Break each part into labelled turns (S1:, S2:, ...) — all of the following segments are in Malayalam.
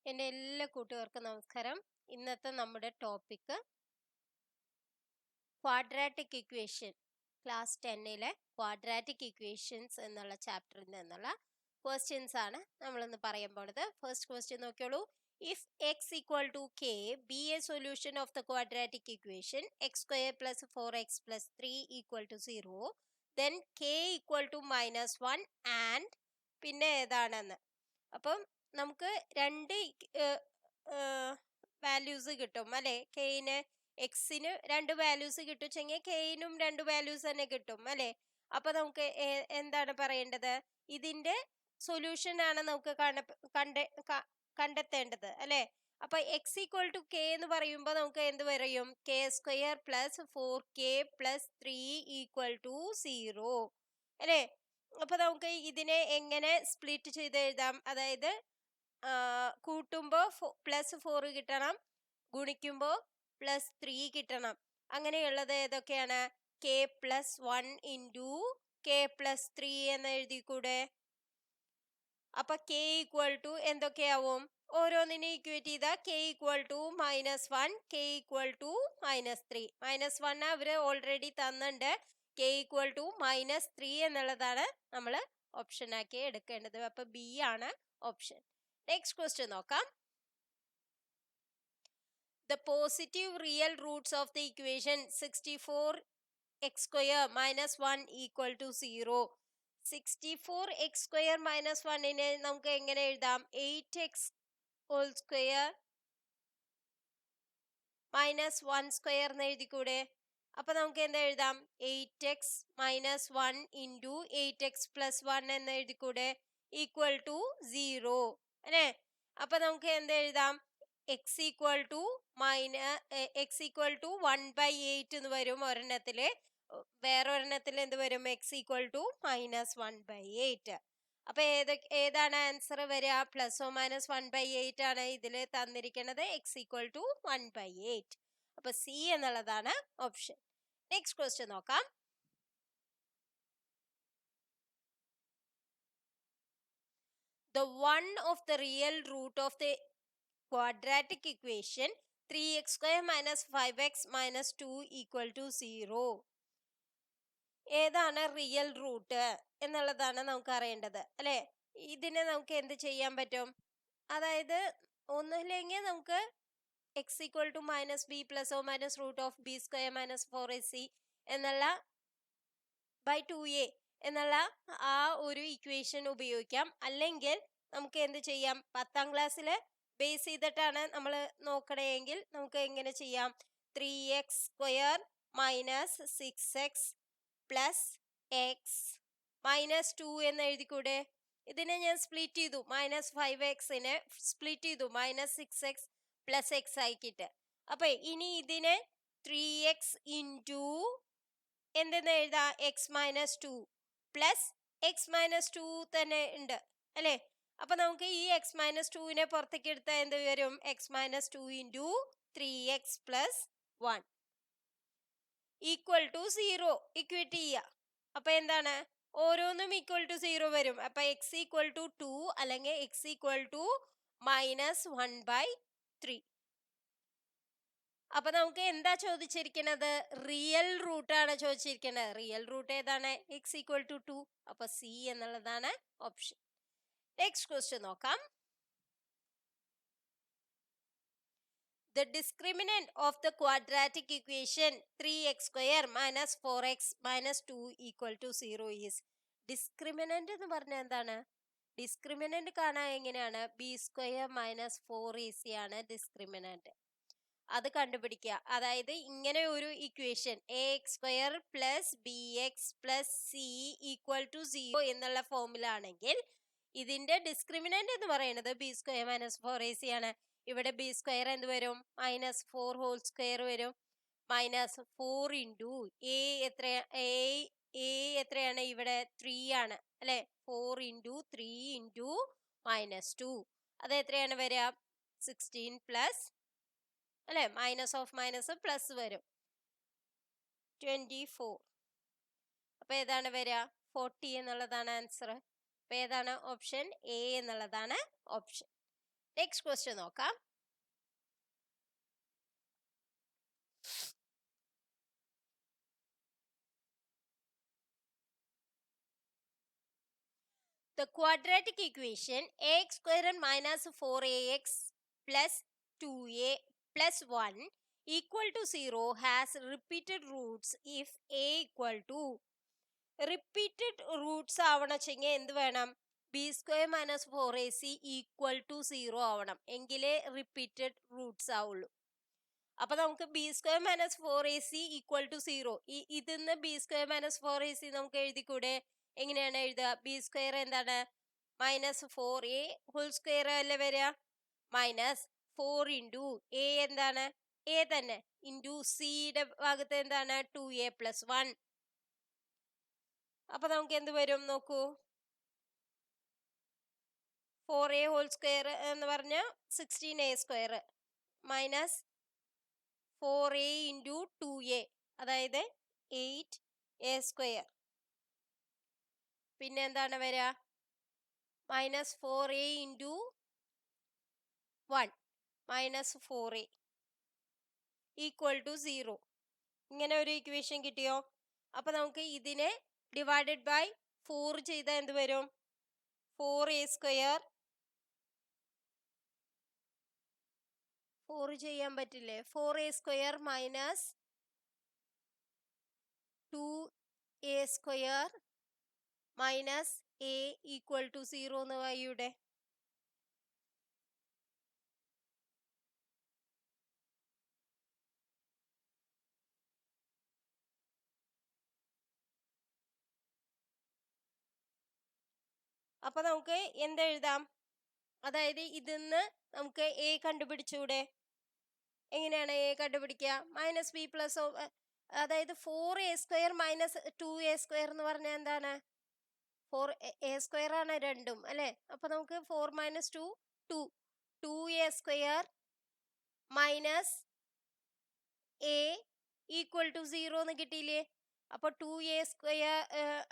S1: എൻ്റെ എല്ലാ കൂട്ടുകാർക്കും നമസ്കാരം. ഇന്നത്തെ നമ്മുടെ ടോപ്പിക്ക് ക്വാഡ്രാറ്റിക് ഇക്വേഷൻ. ക്ലാസ് 10ലെ ക്വാഡ്രാറ്റിക് ഇക്വേഷൻസ് എന്നുള്ള ചാപ്റ്ററിൽ നിന്നുള്ള ക്വസ്റ്റ്യൻസ് ആണ് നമ്മളിന്ന് പറയാൻ പോണത്. ഫസ്റ്റ് ക്വസ്റ്റ്യൻ നോക്കിയോളൂ. If x equal to k b a solution of the quadratic equation x square plus 4x plus 3 equal to 0 then k equal to -1 and പിന്നെ ഏതാണെന്ന്. അപ്പം നമുക്ക് രണ്ട് വാല്യൂസ് കിട്ടും അല്ലെ. കെയിന് എക്സിന് രണ്ട് വാല്യൂസ് കിട്ടുവെച്ചെങ്കിൽ കെയിനും രണ്ട് വാല്യൂസ് തന്നെ കിട്ടും അല്ലെ. അപ്പൊ നമുക്ക് എന്താണ് പറയേണ്ടത്? ഇതിന്റെ സൊല്യൂഷൻ ആണ് നമുക്ക് കണ്ടെത്തേണ്ടത് അല്ലെ. അപ്പൊ എക്സ് ഈക്വൽ ടു കെ എന്ന് പറയുമ്പോൾ നമുക്ക് എന്ത് പറയും? K square plus 4k plus 3 equal to 0 അല്ലെ. അപ്പൊ നമുക്ക് ഇതിനെ എങ്ങനെ സ്പ്ലിറ്റ് ചെയ്ത് എഴുതാം? അതായത് കൂട്ടുമ്പോ +4 കിട്ടണം, ഗുണിക്കുമ്പോ +3 കിട്ടണം. അങ്ങനെയുള്ളത് ഏതൊക്കെയാണ്? k+1 ഇൻറ്റു k+3 എന്ന് എഴുതിക്കൂടെ? അപ്പൊ k ഈക്വൽ ടു എന്തൊക്കെയാവും? ഓരോന്നിനെ ഇക്വേറ്റ് ചെയ്താ k equal to -1, k equal to -3. -1 അവര് ഓൾറെഡി തന്നിട്ടുണ്ട്. k ഈക്വൽ ടു -3 എന്നുള്ളതാണ് നമ്മൾ ഓപ്ഷൻ ആക്കി എടുക്കേണ്ടത്. അപ്പൊ ബി ആണ് ഓപ്ഷൻ. നെക്സ്റ്റ് ക്വസ്റ്റ്യൻ നോക്കാം. The positive real roots of the equation 64x square minus 1 equal to 0. 64x square minus 1-നെ നമുക്ക് എങ്ങനെ എഴുതാം? 8x whole square minus 1 square എന്ന് എഴുതിക്കൂടെ? അപ്പൊ നമുക്ക് എന്താ എഴുതാം? 8x minus 1 into 8x plus 1 എന്ന് എഴുതിക്കൂടെ? ഈക്വൽ ടു 0 അല്ലേ. അപ്പൊ നമുക്ക് എന്താ എഴുതാം? എക്സ് ഈക്വൽ ടു 1/8 എന്ന് വരും ഒരെണ്ണത്തില്. വേറൊരെണ്ണത്തിൽ എന്ത് വരും? X equal to -1/8. അപ്പൊ ഏതാണ് ആൻസർ വരിക? +or-1/8 ആണ് ഇതിൽ തന്നിരിക്കുന്നത്. X equal to 1/8. അപ്പൊ സി എന്നുള്ളതാണ് ഓപ്ഷൻ. നെക്സ്റ്റ് ക്വസ്റ്റ്യൻ നോക്കാം. The one of the real root of the quadratic equation 3x square minus 5x minus 2 equal to 0. ഏതാണ് റിയൽ റൂട്ട് എന്നുള്ളതാണ് നമുക്ക് അറിയേണ്ടത് അല്ലെ. ഇതിനെ നമുക്ക് എന്ത് ചെയ്യാൻ പറ്റും? അതായത് ഒന്നുമില്ലെങ്കിൽ നമുക്ക് X equal to -b plus or minus root of B square minus 4ac എന്നുള്ള /2a എന്നുള്ള ആ ഒരു ഇക്വേഷൻ ഉപയോഗിക്കാം. അല്ലെങ്കിൽ നമുക്ക് എന്ത് ചെയ്യാം? 10ാം ക്ലാസ്സിൽ ബേസ് ചെയ്തിട്ടാണ് നമ്മൾ നോക്കണമെങ്കിൽ നമുക്ക് എങ്ങനെ ചെയ്യാം? 3x square minus 6x plus X minus 2 എന്ന് എഴുതിക്കൂടെ? ഇതിനെ ഞാൻ സ്പ്ലിറ്റ് ചെയ്തു. -5xനെ സ്പ്ലിറ്റ് ചെയ്തു -6x പ്ലസ് എക്സ് ആക്കിയിട്ട്. അപ്പൊ ഇനി ഇതിനെ 3x ഇൻറ്റു എന്തെന്ന് എഴുതാം? x-2 പ്ലസ് x-2 തന്നെ ഉണ്ട് അല്ലെ. അപ്പൊ നമുക്ക് ഈ x-2നെ പുറത്തേക്ക് എടുത്താൽ എന്ത് വരും? x-2 into 3x plus 1 equal to 0 equate ചെയ്യുക. അപ്പൊ എന്താണ്? ഓരോന്നും ഈക്വൽ ടു 0 വരും. അപ്പൊ x ഈക്വൽ ടു 2 അല്ലെങ്കിൽ x ഈക്വൽ ടു -1/3. അപ്പൊ നമുക്ക് എന്താ ചോദിച്ചിരിക്കുന്നത്? റിയൽ റൂട്ട് ആണ് ചോദിച്ചിരിക്കുന്നത്. റിയൽ റൂട്ട് ഏതാണ്? X equal to 2. അപ്പൊ സി എന്നുള്ളതാണ് ഓപ്ഷൻ. നെക്സ്റ്റ് ക്വസ്റ്റ്യൻ നോക്കാം. The discriminant of the quadratic equation 3x square minus 4x minus 2 equal to 0 is. Discriminant എന്ന് പറഞ്ഞാൽ എന്താണ്? ഡിസ്ക്രിമിനന്റ് കാണാൻ എങ്ങനെയാണ്? ബി സ്ക്വയർ മൈനസ് 4ac ആണ് ഡിസ്ക്രിമിനന്റ്. അത് കണ്ടുപിടിക്കുക. അതായത് ഇങ്ങനെ ഒരു equation ax² plus bx plus c equal to 0 എന്നുള്ള ഫോമിലാണെങ്കിൽ ഇതിന്റെ ഡിസ്ക്രിമിനന്റ് എന്ന് പറയുന്നത് b² മൈനസ് 4ac ആണ്. ഇവിടെ b² എന്ത് വരും? -4 ഹോൾ സ്ക്വയർ വരും. -4 ഇൻറ്റു എത്രയാണ്? ഇവിടെ 3 ആണ് അല്ലെ. 4 ഇൻറ്റു 3 ഇൻറ്റു -2 അത് എത്രയാണ് വരിക? 16 പ്ലസ് അല്ലെ. മൈനസ് ഓഫ് മൈനസ് പ്ലസ് വരും 24. അപ്പൊ ഏതാണ് വരിക? 40 എന്നുള്ളതാണ് ആൻസർ. അപ്പൊ ഏതാണ് ഓപ്ഷൻ? എ എന്നുള്ളതാണ് ഓപ്ഷൻ. നെക്സ്റ്റ് ക്വസ്റ്റ്യൻ നോക്കാം. The quadratic equation ax square minus 4ax plus 2a plus 1 equal to 0 has repeated roots if a equal to repeated roots ആവണമെങ്കിൽ എന്ത് വേണം? B square minus 4ac equal to 0 ആവണം, എങ്കിലേ റിപ്പീറ്റഡ് റൂട്ട്സ് ആവുള്ളൂ. അപ്പൊ നമുക്ക് B square minus 4ac equal to 0, ഇതിന്ന് ബി സ്ക്വയർ മൈനസ് 4ac നമുക്ക് എഴുതിക്കൂടെ? എങ്ങനെയാണ് എഴുതുക? ബി സ്ക്വയർ എന്താണ്? മൈനസ് 4a ഹോൾ സ്ക്വയർ അല്ലേ വരിക? മൈനസ് 4 ഇൻറ്റു എ എന്താണ്? എ തന്നെ, ഇൻറ്റു സിയുടെ ഭാഗത്ത് എന്താണ്? 2a plus 1. അപ്പൊ നമുക്ക് എന്ത് വരും നോക്കൂ? 4a ഹോൾ സ്ക്വയർ എന്ന് പറഞ്ഞ 16a square minus 4a into 2a, അതായത് 8a സ്ക്വയർ. പിന്നെ എന്താണ് വരിക? Minus 4a into 1 minus 4a equal to 0. ഇങ്ങനെ ഒരു ഇക്വേഷൻ കിട്ടിയോ? അപ്പൊ നമുക്ക് ഇതിനെ ഡിവൈഡഡ് ബൈ 4 ചെയ്താൽ എന്ത് വരും? 4a square. 4 ചെയ്യാൻ പറ്റില്ലേ? 4a square minus 2a square minus a equal to 0 എന്ന് വൈയുടെ. അപ്പൊ നമുക്ക് എന്തെഴുതാം? അതായത് ഇതിന്ന് നമുക്ക് a കണ്ടുപിടിച്ചൂടെ? എങ്ങനെയാണ് a കണ്ടുപിടിക്കുക? മൈനസ് ബി പ്ലസ്, അതായത് 4a square minus 2a square എന്ന് പറഞ്ഞാൽ എന്താണ്? 4a സ്ക്വയർ ആണ് രണ്ടും അല്ലെ? അപ്പൊ നമുക്ക് 4 minus 2 2 2a square minus a equal to 0 എന്ന് കിട്ടിയില്ലേ? അപ്പൊ 2a സ്ക്വയർ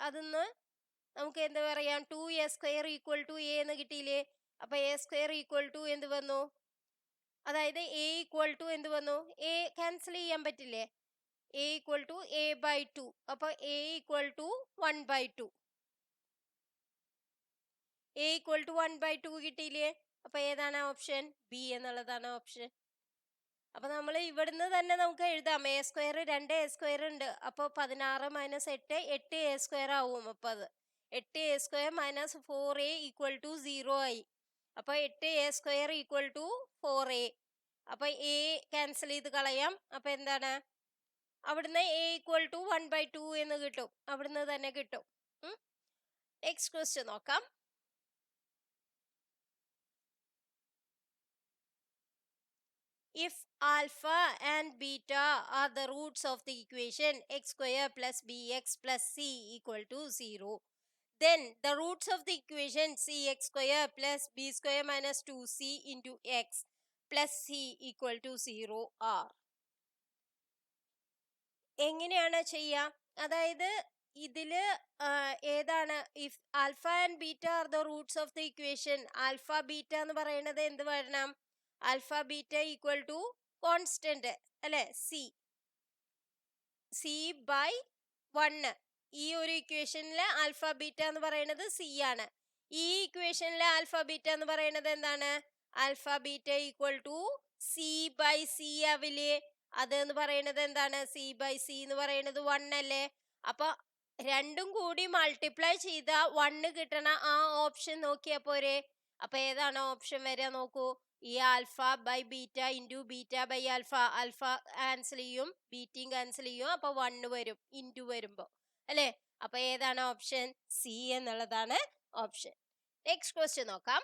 S1: അതിന്ന് നമുക്ക് എന്ത് പറയാം? 2a square equal to a എന്ന് കിട്ടിയില്ലേ? അപ്പൊ a സ്ക്വയർ ഈക്വൽ ടു എന്ത് വന്നു? അതായത് a ഈക്വൽ ടു എന്ത് വന്നു? a ക്യാൻസൽ ചെയ്യാൻ പറ്റില്ലേ? a equal to a by 2. അപ്പൊ a equal to 1 by 2. a equal to 1 by 2 കിട്ടിയില്ലേ? അപ്പൊ ഏതാണ് ഓപ്ഷൻ? ബി എന്നുള്ളതാണ് ഓപ്ഷൻ. അപ്പൊ നമ്മൾ ഇവിടുന്ന് തന്നെ നമുക്ക് എഴുതാം. a സ്ക്വയർ 2a സ്ക്വയർ ഉണ്ട്, അപ്പൊ 16 മൈനസ് 8 8a സ്ക്വയർ ആവും. അപ്പൊ അത് 8a square minus 4a equal to 0 ആയി. അപ്പൊ 8a square equal to 4a. അപ്പൊ a ക്യാൻസൽ ചെയ്ത് കളയാം. അപ്പൊ എന്താണ്? അവിടുന്ന് a ഈക്വൽ ടു 1 ബൈ 2 എന്ന് കിട്ടും, അവിടുന്ന് തന്നെ കിട്ടും. നെക്സ്റ്റ് ക്വസ്റ്റ്യൻ നോക്കാം. If alpha and beta are the roots of the equation x square plus bx plus c equal to 0, then the roots of the equation cx square plus b square minus 2c into x plus c equal to 0 are. എങ്ങനെയാണ് ചെയ്യുക? അതായത് ഇതില് ഏതാണ്? If alpha and beta are the roots of the equation, alpha beta എന്ന് പറയുന്നത് എന്ത് വരണം? Alpha beta equal to constant അല്ലെ? C by 1. ഈ ഒരു ഇക്വേഷനിലെ ആൽഫ ബീറ്റ എന്ന് പറയുന്നത് സി ആണ്. ഈ ഇക്വേഷനിലെ ആൽഫ ബീറ്റ എന്ന് പറയുന്നത് എന്താണ്? Alpha beta equal to c by c ആവില്ലേ? അത് എന്ന് പറയുന്നത് എന്താണ്? സി ബൈ സി എന്ന് പറയുന്നത് 1 അല്ലേ? അപ്പൊ രണ്ടും കൂടി മൾട്ടിപ്ലൈ ചെയ്ത 1 കിട്ടണ ആ ഓപ്ഷൻ നോക്കിയാ പോരെ? അപ്പൊ ഏതാണ് ഓപ്ഷൻ വരിക നോക്കൂ? ഈ alpha by beta into beta by alpha, alpha cancel ചെയ്യും, ബീറ്റയും ക്യാൻസൽ ചെയ്യും, അപ്പൊ 1 വരും ഇൻറ്റു വരുമ്പോ അല്ലെ? അപ്പൊ ഏതാണ് ഓപ്ഷൻ? സി എന്നുള്ളതാണ് ഓപ്ഷൻ. നെക്സ്റ്റ് ക്വസ്റ്റ്യൻ നോക്കാം.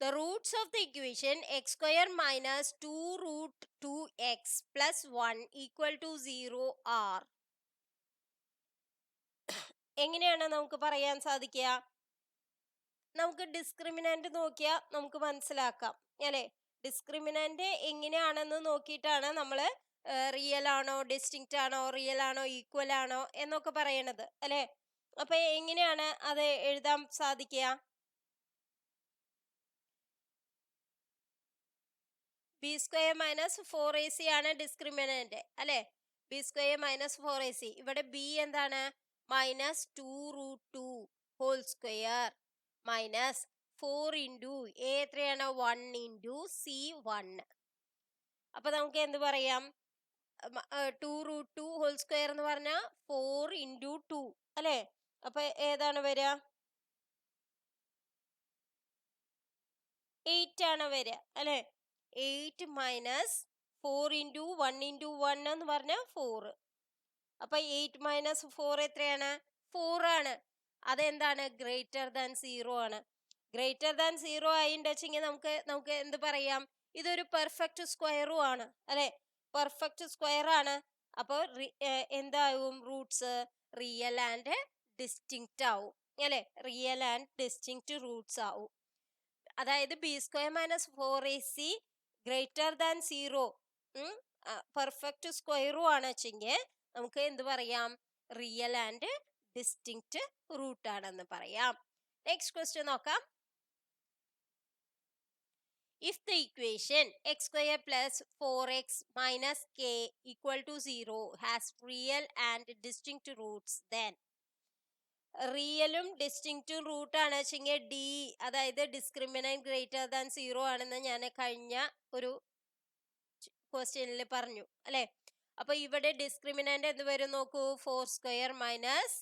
S1: The roots of the equation x square minus 2 root 2x plus 1 equal to 0 are. എങ്ങനെയാണ് നമുക്ക് പറയാൻ സാധിക്കുക? നമുക്ക് ഡിസ്ക്രിമിനന്റ് നോക്കിയാൽ നമുക്ക് മനസ്സിലാക്കാം അല്ലെ? ഡിസ്ക്രിമിനന്റ് എങ്ങനെയാണെന്ന് നോക്കിയിട്ടാണ് നമ്മൾ റിയൽ ആണോ ഡിസ്റ്റിങ്ക്റ്റ് ആണോ റിയൽ ആണോ ഈക്വൽ ആണോ എന്നൊക്കെ പറയണത് അല്ലെ? അപ്പൊ എങ്ങനെയാണ് അത് എഴുതാൻ സാധിക്കുക? ബി സ്ക്വയർ മൈനസ് 4ac ആണ് ഡിസ്ക്രിമിനന്റ് അല്ലെ? B square minus 4ac. ഇവിടെ ബി എന്താണ്? Minus 2√2 whole square minus 4 into A എത്രയാണ്? 1 ഇൻറ്റു സി 1. അപ്പൊ നമുക്ക് എന്ത് പറയാം? 2√2 ഹോൾ സ്ക്വയർ എന്ന് പറഞ്ഞാൽ 4 ഇൻറ്റു 2 അല്ലെ? അപ്പൊ ഏതാണ് വരിക? 8 ആണ് വരിക അല്ലെ? 8 മൈനസ് 4 ഇൻറ്റു 1 ഇൻറ്റു 1 എന്ന് പറഞ്ഞാൽ 4. അപ്പൊ 8 മൈനസ് 4 എത്രയാണ്? 4 ആണ്. അതെന്താണ്? ഗ്രേറ്റർ ദാൻ 0 ആണ്. ഗ്രേറ്റർ ദാൻ 0 ആയിണ്ടെങ്കിൽ നമുക്ക് എന്ത് പറയാം? ഇതൊരു പെർഫെക്റ്റ് സ്ക്വയറും ആണ് അല്ലെ? പെർഫെക്റ്റ് സ്ക്വയർ ആണ്. അപ്പോൾ എന്താവും? റൂട്ട്സ് റിയൽ ആൻഡ് ഡിസ്റ്റിങ്ക്റ്റ് ആവും അല്ലെ? റിയൽ ആൻഡ് ഡിസ്റ്റിങ്ക്റ്റ് റൂട്ട്സ് ആവും. അതായത് B square minus 4ac greater than 0 perfect സ്ക്വയറും ആണ് വെച്ചെങ്കിൽ നമുക്ക് എന്ത് പറയാം? റിയൽ ആൻഡ് ഡിസ്റ്റിങ്ക്റ്റ് റൂട്ട് ആണെന്ന് പറയാം. നെക്സ്റ്റ് ക്വസ്റ്റ്യൻ നോക്കാം. If the equation x square plus 4x minus k equal to 0 has real and distinct roots, then റിയലും ഡിസ്റ്റിങ്ക്റ്റും റൂട്ട് ആണ് വെച്ചെങ്കിൽ ഡി, അതായത് ഡിസ്ക്രിമിനന്റ് ഗ്രേറ്റർ ദാൻ 0 ആണെന്ന് ഞാൻ കഴിഞ്ഞ ഒരു ക്വസ്റ്റ്യനിൽ പറഞ്ഞു അല്ലെ? അപ്പൊ ഇവിടെ ഡിസ്ക്രിമിനന്റ് എന്ത് വരും നോക്കൂ? 4 square minus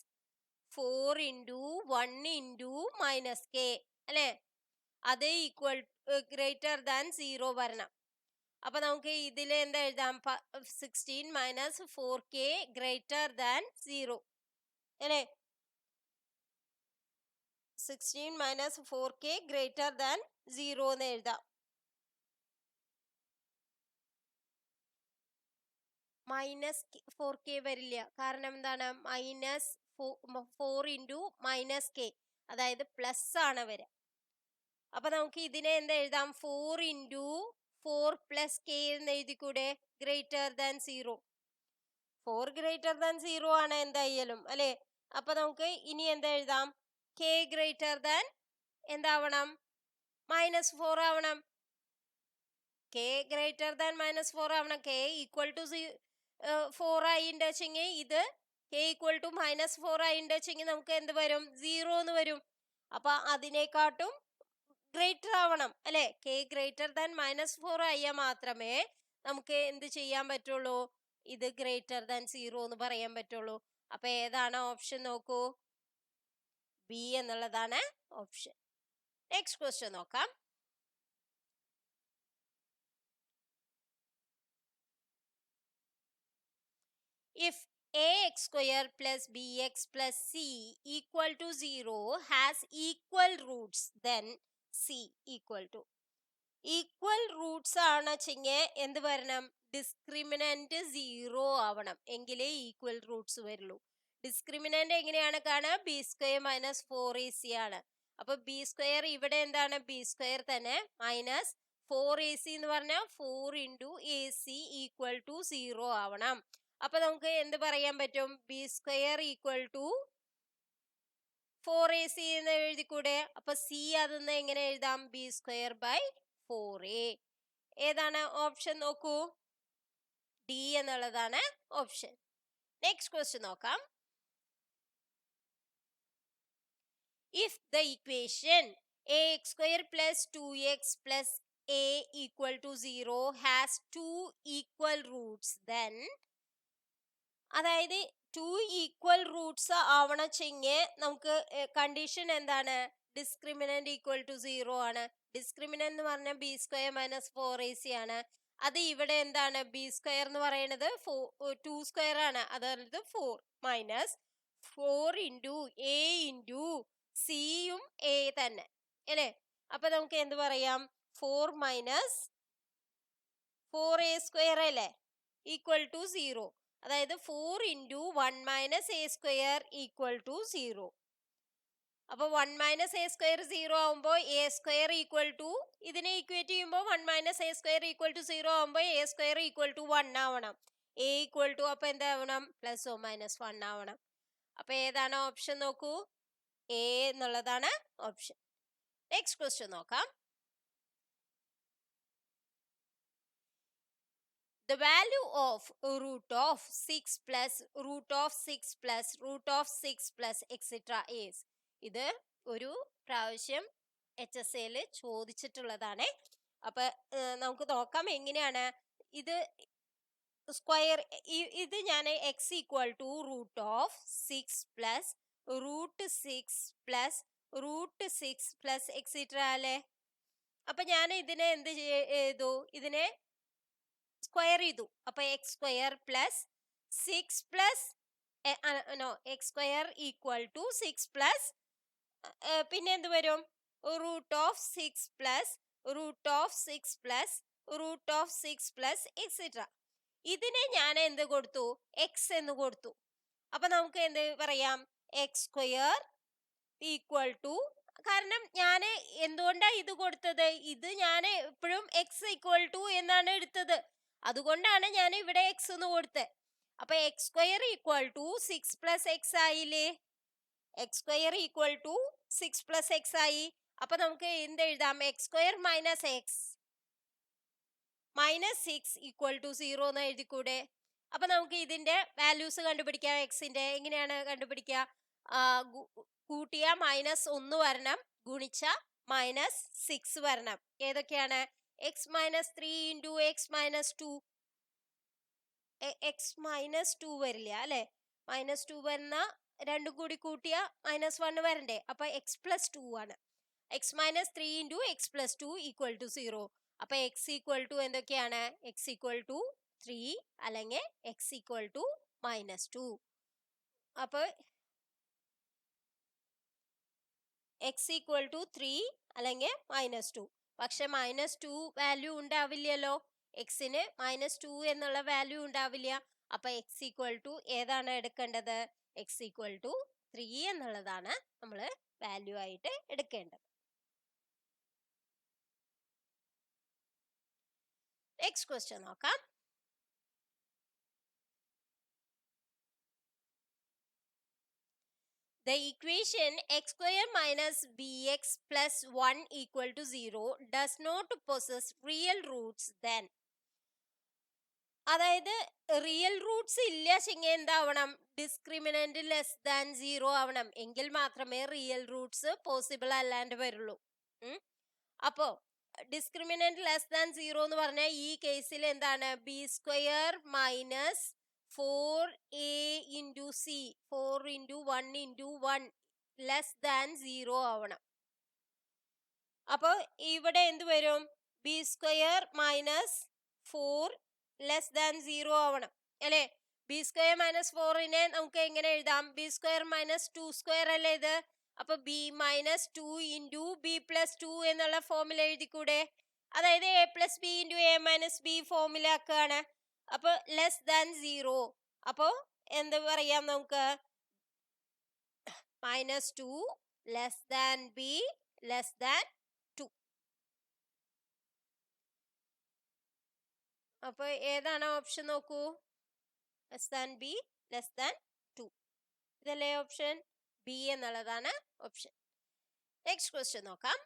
S1: 4 into 1 into minus K അല്ലെ? അത് ഈക്വൽ ഗ്രേറ്റർ ദാൻ 0 വരണം. അപ്പൊ നമുക്ക് ഇതിൽ എന്താ എഴുതാം? 16 മൈനസ് 4k ഗ്രേറ്റർ ദാൻ 0 അല്ലെ? 16 മൈനസ് 4k ഗ്രേറ്റർ ദാൻ 0 എന്ന് എഴുതാം. മൈനസ് 4k വരില്ല. കാരണം എന്താണ്? മൈനസ് 4 ഇൻറ്റു മൈനസ് കെ, അതായത് പ്ലസ് ആണ് വരിക. അപ്പൊ നമുക്ക് ഇതിനെ എന്താ എഴുതാം? 4 ഇൻറ്റു 4 പ്ലസ് കെ എന്ന് എഴുതിക്കൂടെ? Greater than 0. 4 ഗ്രേറ്റർ ദാൻ 0 ആണ് എന്തായാലും അല്ലെ? അപ്പൊ നമുക്ക് ഇനി എന്താ എഴുതാം? കെ ഗ്രേറ്റർ ദാൻ എന്താവണം? മൈനസ് 4 ആവണം. കെ ഗ്രേറ്റർ ദാൻ മൈനസ് 4 ആവണം. കെ ഈക്വൽ ടു 4 ആയിണ്ടെങ്കിൽ ഇത് കെ ഈക്വൽ ടു മൈനസ് 4 ആയിണ്ടെങ്കിൽ നമുക്ക് എന്ത് വരും? 0 എന്ന് വരും. അപ്പൊ അതിനെക്കാട്ടും ഗ്രേറ്റർ ആവണം അല്ലെ? കെ ഗ്രേറ്റർ ദാൻ മൈനസ് 4 ആയാൽ മാത്രമേ നമുക്ക് എന്ത് ചെയ്യാൻ പറ്റുള്ളൂ? ഇത് ഗ്രേറ്റർ ദാൻ 0 എന്ന് പറയാൻ പറ്റുള്ളൂ. അപ്പൊ ഏതാണ് ഓപ്ഷൻ നോക്കൂ? ബി എന്നുള്ളതാണ് ഓപ്ഷൻ. നെക്സ്റ്റ് ക്വസ്റ്റ്യൻ നോക്കാം. If ax square plus bx plus c equal to 0 has equal roots, then c equal to. Equal Roots ആണ് വെച്ചെങ്കിൽ എന്ത് വരണം? ഡിസ്ക്രിമിനന്റ് 0 ആവണം, എങ്കിലേ ഈക്വൽ റൂട്ട്സ് വരുള്ളൂ. ഡിസ്ക്രിമിനന്റ് എങ്ങനെയാണ് കാണുക? ബി സ്ക്വയർ മൈനസ് 4ac ആണ്. അപ്പൊ ബി സ്ക്വയർ ഇവിടെ എന്താണ്? ബി സ്ക്വയർ തന്നെ മൈനസ് 4ac എന്ന് പറഞ്ഞാൽ 4 into A C equal to 0 ആവണം. അപ്പൊ നമുക്ക് എന്ത് പറയാൻ പറ്റും? B square equal to 4ac എന്ന് എഴുതിക്കൂടെ? അപ്പൊ സി അതെന്ന് എങ്ങനെ എഴുതാം? B square by 4a. ഏതാണ് ഓപ്ഷൻ നോക്കൂ? ഡി എന്നുള്ളതാണ് ഓപ്ഷൻ. നെക്സ്റ്റ് ക്വസ്റ്റ്യൻ നോക്കാം. If the equation ax square plus 2x plus a equal to 0 has two equal roots, then അതായത് 2 ഈക്വൽ റൂട്ട്സ് ആവണമെങ്കിൽ നമുക്ക് കണ്ടീഷൻ എന്താണ്? ഡിസ്ക്രിമിനന്റ് ഈക്വൽ ടു 0 ആണ്. ഡിസ്ക്രിമിനന്റ് എന്ന് പറഞ്ഞാൽ ബി സ്ക്വയർ മൈനസ് 4ac ആണ്. അത് ഇവിടെ എന്താണ്? ബി സ്ക്വയർ എന്ന് പറയുന്നത് 2 സ്ക്വയർ ആണ്, അതായത് 4 മൈനസ് 4 ഇൻറ്റു എ ഇൻറ്റു സിയും എ തന്നെ അല്ലേ? അപ്പൊ നമുക്ക് എന്ത് പറയാം? 4 മൈനസ് 4a സ്ക്വയർ അല്ലേ? Equal to 0. അതായത് 4 into 1 minus A square equal to 0. അപ്പൊ 1 മൈനസ് എ സ്ക്വയർ 0 ആവുമ്പോൾ എ സ്ക്വയർ ഈക്വൽ ടു, ഇതിനെ ഈക്വേറ്റ് ചെയ്യുമ്പോൾ 1 minus A square equal to 0 ആവുമ്പോൾ എ സ്ക്വയർ ഈക്വൽ ടു 1 ആവണം. എ ഈക്വൽ ടു അപ്പൊ എന്താവണം? പ്ലസ് ഓ മൈനസ് 1 ആവണം. അപ്പൊ ഏതാണ് ഓപ്ഷൻ നോക്കൂ, എ എന്നുള്ളതാണ് ഓപ്ഷൻ. നെക്സ്റ്റ് ക്വസ്റ്റ്യൻ നോക്കാം. The value of root of 6 plus root of 6 plus root of 6 plus etc. is. ഇത് ഒരു പ്രാവശ്യം HSL ചോദിച്ചിട്ടുള്ളതാണ്. അപ്പൊ നമുക്ക് നോക്കാം എങ്ങനെയാണ് ഇത് സ്ക്വയർ. ഇത് ഞാൻ X equal to root of 6 plus root 6 plus root 6 plus extra അല്ലേ. അപ്പൊ ഞാൻ ഇതിനെ എന്ത് ചെയ്തു, ഇതിനെ സ്ക്വയർ ചെയ്തു. അപ്പൊ X square plus 6 plus X square equal to 6 plus പിന്നെ എന്ത് വരും, root of 6 plus root of 6 plus root of 6 plus extra. ഇതിനെ ഞാൻ എന്ത് കൊടുത്തു, എക്സ് എന്ന് കൊടുത്തു. അപ്പൊ നമുക്ക് എന്ത് പറയാം, എക്സ് സ്ക്വയർ ഈക്വൽ ടു, കാരണം ഞാൻ എന്തുകൊണ്ടാണ് ഇത് കൊടുത്തത്, ഇത് ഞാൻ എപ്പോഴും എക്സ് ഈക്വൽ ടു എന്നാണ് എടുത്തത്, അതുകൊണ്ടാണ് ഞാൻ ഇവിടെ എക്സ് എന്ന് കൊടുത്തത്. അപ്പൊ X square equal to 6 plus x ആയില്ലേ, x square equal to 6 plus x ആയി. അപ്പൊ നമുക്ക് എന്ത് എഴുതാം, x square minus X minus 6 equal to 0 എന്ന് എഴുതിക്കൂടെ. അപ്പൊ നമുക്ക് ഇതിന്റെ വാല്യൂസ് കണ്ടുപിടിക്കാം. എക്സിന്റെ എങ്ങനെയാണ് കണ്ടുപിടിക്കുക, കൂട്ടിയ -1 വരണം, ഗുണിച്ച -6 വരണം. ഏതൊക്കെയാണ്, എക്സ് -3 ഇൻറ്റു എക്സ് -2, എക്സ് -2 വരില്ല അല്ലെ, -2 വരുന്ന രണ്ടും കൂടി കൂട്ടിയ -1 വരണ്ടേ. അപ്പൊ എക്സ് +2 ആണ്. X -3 into X +2 equal to 0. അപ്പൊ എക്സ് ഈക്വൽ ടു എന്തൊക്കെയാണ്, എക്സ് ഈക്വൽ ടു 3 അല്ലെങ്കിൽ എക്സ് ഈക്വൽ ടു -2. അപ്പൊ എക്സ് ഈക്വൽ ടു 3 അല്ലെങ്കിൽ -2. പക്ഷെ -2 വാല്യൂ ഉണ്ടാവില്ലല്ലോ, എക്സിന് -2 എന്നുള്ള വാല്യൂ ഉണ്ടാവില്ല. അപ്പൊ എക്സ് ഈക്വൽ ടു ഏതാണ് എടുക്കേണ്ടത്, എക്സ് ഈക്വൽ ടു 3 എന്നുള്ളതാണ് നമ്മൾ വാല്യൂ ആയിട്ട് എടുക്കേണ്ടത്. നെക്സ്റ്റ് ക്വസ്റ്റ്യൻ നോക്കാം. The equation x square minus bx plus 1 equal to 0 does not possess real roots then. അതായത് റിയൽ റൂട്ട്സ് ഇല്ലാച്ചെങ്കിൽ എന്താവണം, ഡിസ്ക്രിമിനന്റ് ലെസ് ദാൻ 0 ആവണം, എങ്കിൽ മാത്രമേ റിയൽ റൂട്ട്സ് പോസിബിൾ അല്ലാണ്ട് വരുള്ളൂ. അപ്പോ ഡിസ്ക്രിമിനന്റ് ലെസ് ദാൻ 0 എന്ന് പറഞ്ഞാൽ ഈ കേസിൽ എന്താണ്, B square minus 4a into C, 4 into 1 into 1 less than 0 ആവണം. അപ്പൊ ഇവിടെ എന്ത് വരും, B square minus 4 less than 0 ആവണം അല്ലെ. ബി സ്ക്വയർ മൈനസ് 4നെ നമുക്ക് എങ്ങനെ എഴുതാം, ബി സ്ക്വയർ മൈനസ് 2 സ്ക്വയർ അല്ലേ ഇത്. അപ്പൊ b minus 2 into b plus 2 എന്നുള്ള ഫോമിൽ എഴുതിക്കൂടെ. അതായത് a plus b into a minus b ഫോമിലാക്കുകയാണ്. അപ്പൊ ലെസ് ദാൻ 0. അപ്പോ എന്ത് പറയാം നമുക്ക്, -2 less than b less than 2. അപ്പൊ ഏതാണ് ഓപ്ഷൻ നോക്കൂ, less than b less than 2. ഇതല്ലേ ഓപ്ഷൻ, ബി എന്നുള്ളതാണ് ഓപ്ഷൻ. നെക്സ്റ്റ് ക്വസ്റ്റ്യൻ നോക്കാം.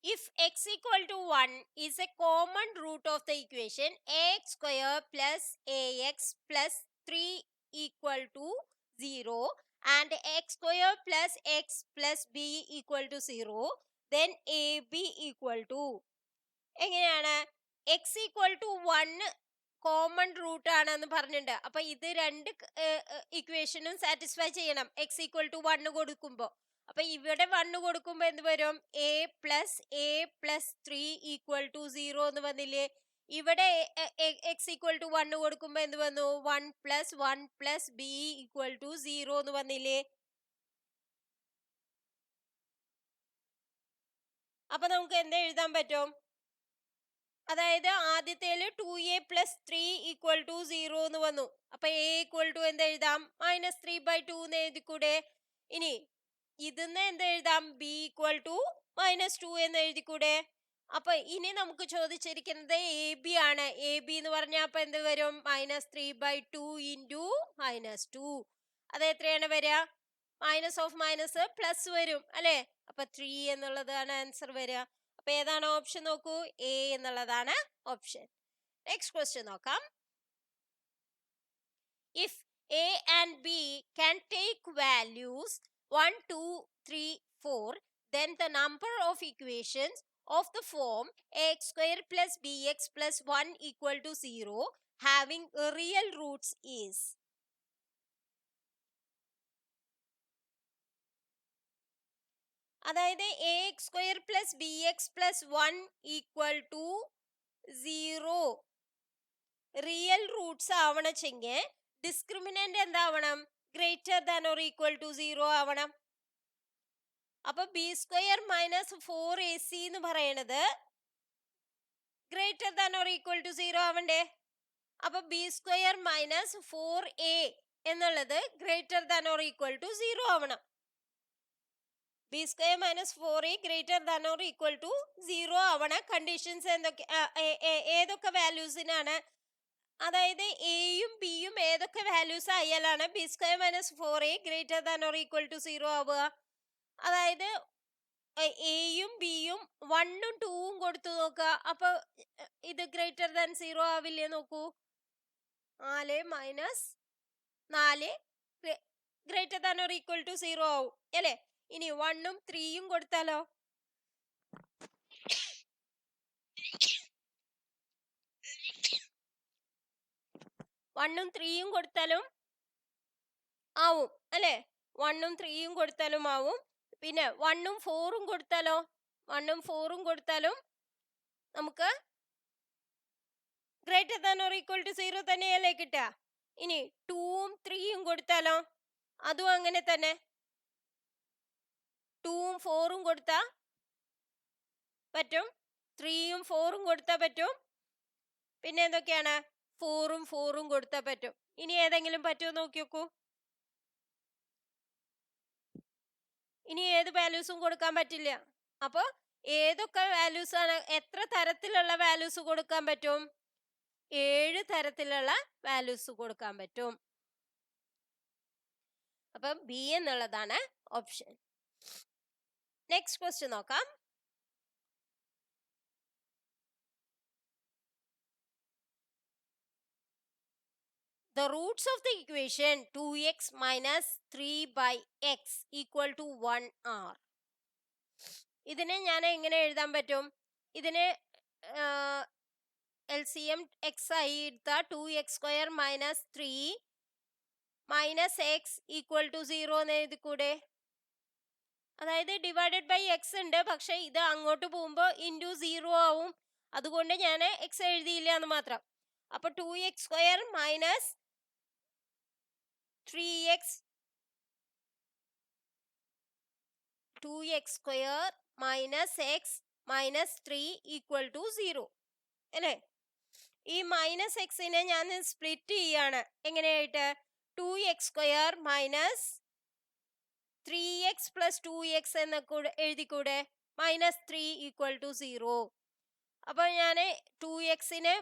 S1: If x equal to 1 is a common root of the equation ax square plus ax plus 3 equal to 0 and x square plus x plus b equal to 0, then ab equal to, എങ്ങനെയാണ്, x equal to 1 common root ആണെന്ന് പറഞ്ഞിട്ടുണ്ട്. അപ്പൊ ഇത് രണ്ട് ഇക്വേഷനും സാറ്റിസ്ഫൈ ചെയ്യണം x ഈക്വൽ ടു 1 കൊടുക്കുമ്പോ. അപ്പൊ ഇവിടെ 1 കൊടുക്കുമ്പോ എന്ത് വരും, a പ്ലസ് 3 ഈക്വൽ ടു 0 എന്ന് വന്നില്ലേ. ഇവിടെ x ഈക്വൽ ടു 1 കൊടുക്കുമ്പോ എന്ത് വന്നു, 1 പ്ലസ് b ഈക്വൽ ടു 0 എന്ന് വന്നില്ലേ. അപ്പൊ നമുക്ക് എന്താ എഴുതാൻ പറ്റും, അതായത് ആദ്യത്തേല് 2a പ്ലസ് 3 ഈക്വൽ ടു 0 എന്ന് വന്നു. അപ്പൊ a ഈക്വൽ ടു എന്ത് എഴുതാം, -3/2 എന്ന് എഴുതിക്കൂടെ. ഇനി ഇതിന്ന് എന്ത് എഴുതാം, b ഈക്വൽ ടു -2 എന്ന് എഴുതിക്കൂടെ. അപ്പൊ ഇനി നമുക്ക് ചോദിച്ചിരിക്കുന്നത് എ ബി ആണ്. എ ബി എന്ന് പറഞ്ഞാൽ അപ്പൊ എന്ത് വരും? -3/2 ഇൻറ്റു -2. അത് എത്രയാണ് വരിക? മൈനസ് ഓഫ് മൈനസ് പ്ലസ് വരും അല്ലെ? അപ്പൊ 3 എന്നുള്ളതാണ് ആൻസർ വരിക. അപ്പൊ ഏതാണ് ഓപ്ഷൻ നോക്കൂ? എ എന്നുള്ളതാണ് ഓപ്ഷൻ. നെക്സ്റ്റ് ക്വസ്റ്റ്യൻ നോക്കാം. If A and B can take values 1, 2, 3, 4, then the number of equations of the form ax square plus bx plus 1 equal to 0 having real roots is. അതായത് ax square plus bx plus 1 equal to 0 real roots ആവണമെങ്കിൽ ഡിസ്ക്രിമിനന്റ് എന്താവണം? Greater than or equal to 0 ആവണം. അപ്പൊ ബി സ്ക്വയർ മൈനസ് 4ac എന്ന് പറയണത് greater than or equal to 0 ആവണ്ടേ? അപ്പൊ ബി സ്ക്വയർ മൈനസ് 4a എന്നുള്ളത് greater than or equal to 0 ആവണം. B square minus 4a greater than or equal to 0 ആവണം. കണ്ടീഷൻസ് എന്തൊക്കെ? ഏതൊക്കെ വാല്യൂസിനാണ്? അതായത് എയും ബിയും ഏതൊക്കെ വാല്യൂസ് ആയാലാണ് b square minus 4a greater than or equal to 0 ആവുക? അതായത് എയും ബിയും 1ഉം 2ഉം കൊടുത്തു നോക്കുക. അപ്പൊ ഇത് ഗ്രേറ്റർ ദാൻ 0 ആവില്ലേ? നോക്കൂ, 4 minus 4 greater than or equal to 0 ആവും അല്ലേ? ഇനി 1ഉം 3ഉം കൊടുത്താലോ? 1ഉം 3ഉം കൊടുത്താലും ആവും അല്ലേ? 1ഉം 3ഉം കൊടുത്താലും ആവും. പിന്നെ 1ഉം 4ഉം കൊടുത്താലോ? 1ഉം 4ഉം കൊടുത്താലും നമുക്ക് greater than or equal to 0 തന്നെയല്ലേ കിട്ടുക? ഇനി 2ഉം 3ഉം കൊടുത്താലോ? അതും അങ്ങനെ തന്നെ. 2ഉം 4ഉം കൊടുത്താ പറ്റും, 3ഉം 4ഉം കൊടുത്താ പറ്റും. പിന്നെ എന്തൊക്കെയാണ്? 4ഉം 4ഉം കൊടുത്താ പറ്റും. ഇനി ഏതെങ്കിലും പറ്റുമോ നോക്കി നോക്കൂ. ഇനി ഏത് വാല്യൂസും കൊടുക്കാൻ പറ്റില്ല. അപ്പൊ ഏതൊക്കെ വാല്യൂസ് ആണ്? എത്ര തരത്തിലുള്ള വാല്യൂസ് കൊടുക്കാൻ പറ്റും? 7 തരത്തിലുള്ള വാല്യൂസ് കൊടുക്കാൻ പറ്റും. അപ്പം ബി എന്നുള്ളതാണ് ഓപ്ഷൻ. നെക്സ്റ്റ് ക്വസ്റ്റ്യൻ നോക്കാം. The roots of the equation 2x minus 3 by x equal to 1 are. ഇതിനെ ഞാൻ എങ്ങനെ എഴുതാൻ പറ്റും? ഇതിനെ LCM x ആയി എടുത്താൽ 2x square minus 3 minus X equal to 0 എന്ന് എഴുതിക്കൂടെ? അതായത് ഡിവൈഡഡ് ബൈ എക്സ് ഉണ്ട്, പക്ഷെ ഇത് അങ്ങോട്ട് പോകുമ്പോൾ ഇൻറ്റു 0 ആവും. അതുകൊണ്ട് ഞാൻ എക്സ് എഴുതിയില്ല എന്ന് മാത്രം. അപ്പൊ 2x square minus 3x 2x square minus X minus 3 equal to 0 അല്ലേ? ഈ മൈനസ് എക്സിനെ ഞാൻ സ്പ്ലിറ്റ് ചെയ്യാണ്. എങ്ങനെയായിട്ട്? 2x square minus 3x plus 2x എന്ന് എഴുതിക്കൂടെ? Minus 3 equal to 0. അപ്പൊ ഞാൻ 2xനെ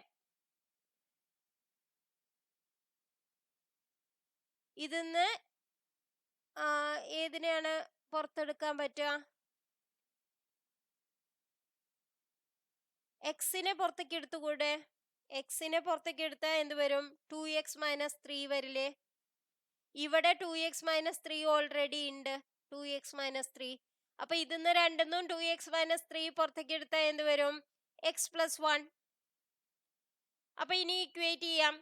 S1: ഇതിന്ന് ഏതിനെയാണ് പുറത്തെടുക്കാൻ പറ്റുക? എക്സിനെ പുറത്തേക്ക് എടുത്തുകൂടെ? എക്സിനെ പുറത്തേക്ക് എടുത്താൽ എന്ത് വരും? 2x മൈനസ് 3 വരില്ലേ? ഇവിടെ 2x മൈനസ് 3 ഓൾറെഡി ഉണ്ട്, 2x മൈനസ് 3. അപ്പൊ ഇതിന്ന് രണ്ടെന്നും 2x മൈനസ് 3 പുറത്തേക്ക് എടുത്താൽ എന്ത് വരും? x plus 1. അപ്പൊ ഇനി ഇക്വേറ്റ് ചെയ്യാം,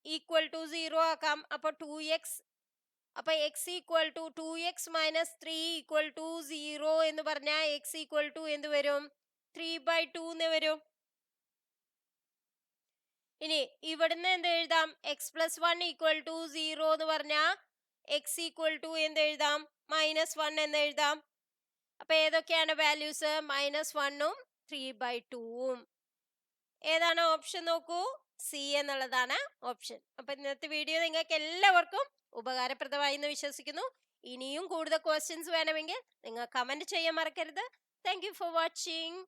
S1: ഈക്വൽ ടു 0 ആക്കാം. അപ്പൊ 2x, അപ്പൊ x equal to 2x minus 3 equal to 0 എന്ന് പറഞ്ഞാൽ x ഈക്വൽ ടു എന്ത് വരും? 3/2 എന്ന് വരും. ഇനി ഇവിടുന്ന് എന്ത് എഴുതാം? x പ്ലസ് 1 ഈക്വൽ ടു 0 എന്ന് പറഞ്ഞാൽ x ഈക്വൽ ടു എന്ത് എഴുതാം? മൈനസ് 1 എന്ന് എഴുതാം. അപ്പൊ ഏതൊക്കെയാണ് വാല്യൂസ്? -1ഉം 3/2ഉം. ഏതാണ് ഓപ്ഷൻ നോക്കൂ? സി എന്നുള്ളതാണ് ഓപ്ഷൻ. അപ്പൊ ഇന്നത്തെ വീഡിയോ നിങ്ങൾക്ക് എല്ലാവർക്കും ഉപകാരപ്രദമായി എന്ന് വിശ്വസിക്കുന്നു. ഇനിയും കൂടുതൽ ക്വസ്റ്റ്യൻസ് വേണമെങ്കിൽ നിങ്ങൾ കമന്റ് ചെയ്യാൻ മറക്കരുത്. Thank you for watching.